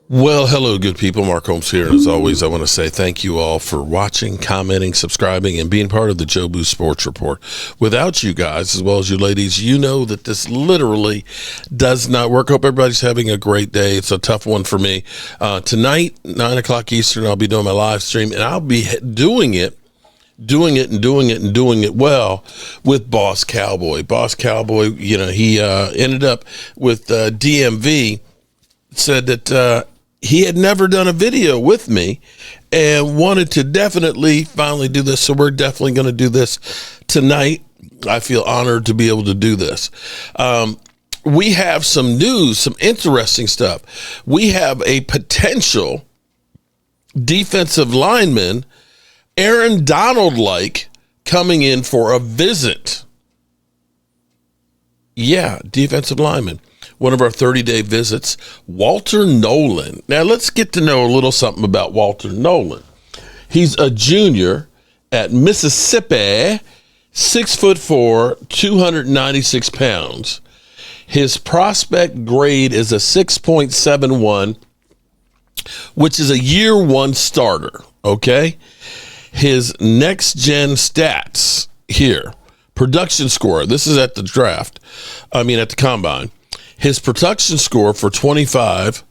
Well, hello, good people. Mark Holmes here. And as always, I want to say thank you all for watching, commenting, subscribing, and being part of the Joe Boo Sports Report. Without you guys, as well as you ladies, you know that this literally does not work. Hope everybody's having a great day. It's a tough one for me. Tonight, 9 o'clock Eastern, I'll be doing my live stream, and I'll be doing it well with Boss Cowboy. Boss Cowboy, he ended up with DMV, said that he had never done a video with me and wanted to definitely finally do this. So we're definitely going to do this tonight. I feel honored to be able to do this. We have some news, some interesting stuff. We have a potential defensive lineman, Aaron Donald-like, coming in for a visit. Yeah, defensive lineman. One of our 30-day visits, Walter Nolen. Now, let's get to know a little something about Walter Nolen. He's a junior at Mississippi, 6'4", 296 pounds. His prospect grade is a 6.71, which is a year one starter, okay? His next-gen stats here, production score, this is at the at the combine. His production score for 25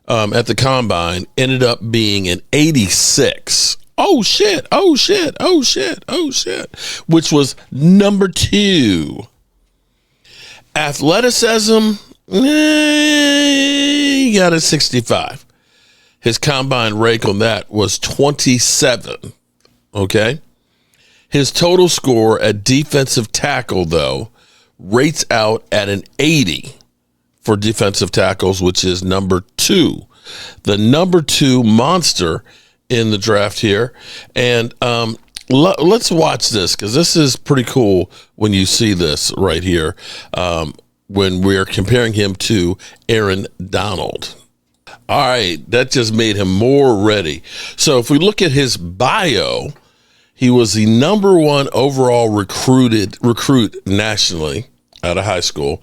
at the combine ended up being an 86. Oh, shit. Which was number 2. Athleticism, he got a 65. His combine rake on that was 27. Okay. His total score at defensive tackle, though, rates out at an 80 for defensive tackles, which is number 2. The number 2 monster in the draft here. And let's watch this, because this is pretty cool when you see this right here, when we're comparing him to Aaron Donald. All right, that just made him more ready. So if we look at his bio, he was the number 1 overall recruit nationally out of high school.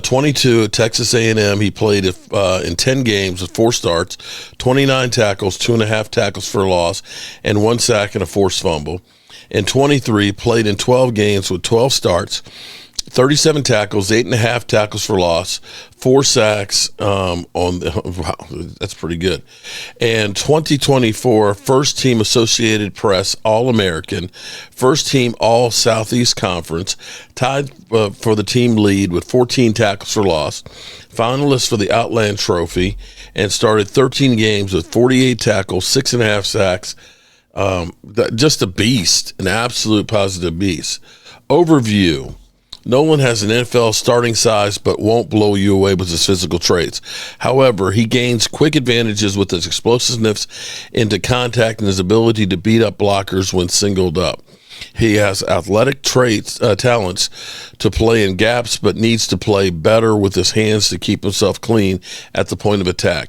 22 at Texas A&M. He played in 10 games with 4 starts, 29 tackles, 2.5 tackles for loss, and 1 sack and a forced fumble. In 23, played in 12 games with 12 starts, 37 tackles, 8.5 tackles for loss, 4 sacks wow, that's pretty good. And 2024, first team Associated Press All-American, first team All-Southeast Conference, tied for the team lead with 14 tackles for loss, finalist for the Outland Trophy, and started 13 games with 48 tackles, 6.5 sacks. Just a beast, an absolute positive beast. Overview. Nolen has an NFL starting size, but won't blow you away with his physical traits. However, he gains quick advantages with his explosiveness into contact and his ability to beat up blockers when singled up. He has athletic talents to play in gaps, but needs to play better with his hands to keep himself clean at the point of attack.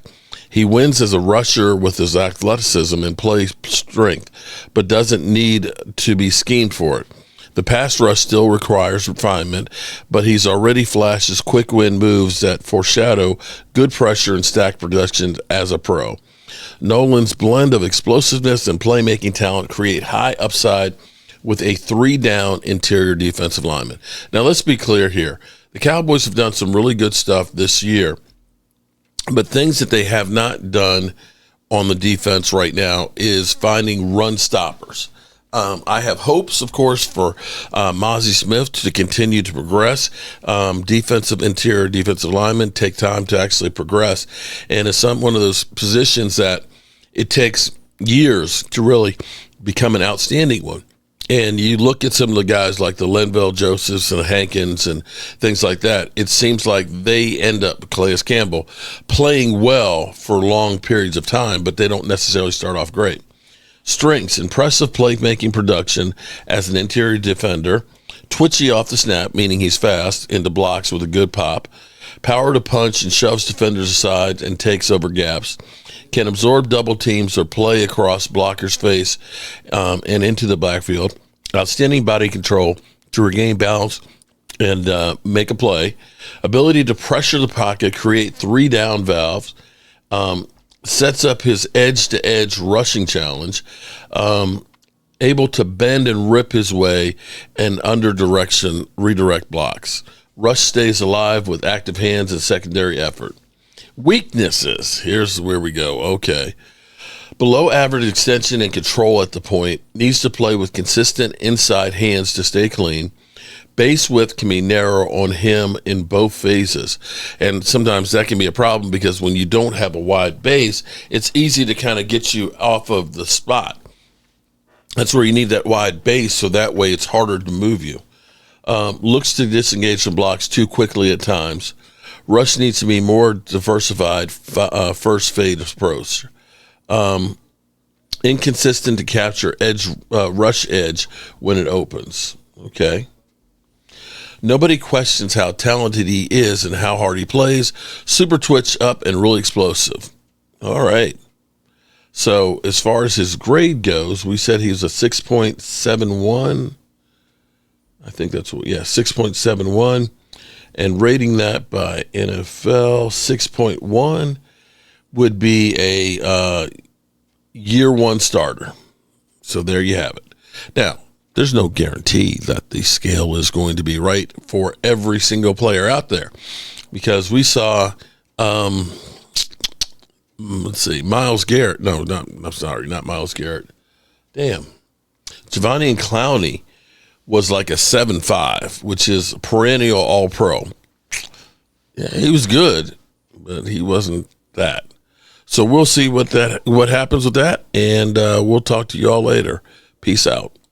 He wins as a rusher with his athleticism and play strength, but doesn't need to be schemed for it. The pass rush still requires refinement, but he's already flashes quick win moves that foreshadow good pressure and stack production as a pro. Nolen's blend of explosiveness and playmaking talent create high upside with a 3-down interior defensive lineman. Now, let's be clear here. The Cowboys have done some really good stuff this year, but things that they have not done on the defense right now is finding run stoppers. I have hopes, of course, for Mozzie Smith to continue to progress. Interior defensive linemen take time to actually progress. And it's one of those positions that it takes years to really become an outstanding one. And you look at some of the guys like the Linval Josephs and Hankins and things like that, it seems like they end up, Calais Campbell, playing well for long periods of time, but they don't necessarily start off great. Strengths: impressive playmaking production as an interior defender, twitchy off the snap, meaning he's fast, into blocks with a good pop, power to punch and shoves defenders aside and takes over gaps, can absorb double teams or play across blockers' face and into the backfield, outstanding body control to regain balance and make a play, ability to pressure the pocket, create 3-down valves, Sets up his edge-to-edge rushing challenge, able to bend and rip his way and under direction redirect blocks. Rush stays alive with active hands and secondary effort. Weaknesses. Here's where we go. Okay. Below average extension and control at the point. Needs to play with consistent inside hands to stay clean. Base width can be narrow on him in both phases. And sometimes that can be a problem because when you don't have a wide base, it's easy to kind of get you off of the spot. That's where you need that wide base, so that way it's harder to move you. Looks to disengage from blocks too quickly at times. Rush needs to be more diversified first fade approach. Inconsistent to capture rush edge when it opens. Okay. Nobody questions how talented he is and how hard he plays. Super twitch up and really explosive. All right. So as far as his grade goes, we said he's a 6.71. I think that's what, 6.71. And rating that by NFL, 6.1 would be a year one starter. So there you have it. Now, there's no guarantee that the scale is going to be right for every single player out there, because we saw, Myles Garrett. No, not Myles Garrett. Damn. Jadeveon Clowney was like a 7.5, which is perennial All-Pro. Yeah, he was good, but he wasn't that. So we'll see what happens with that, and we'll talk to you all later. Peace out.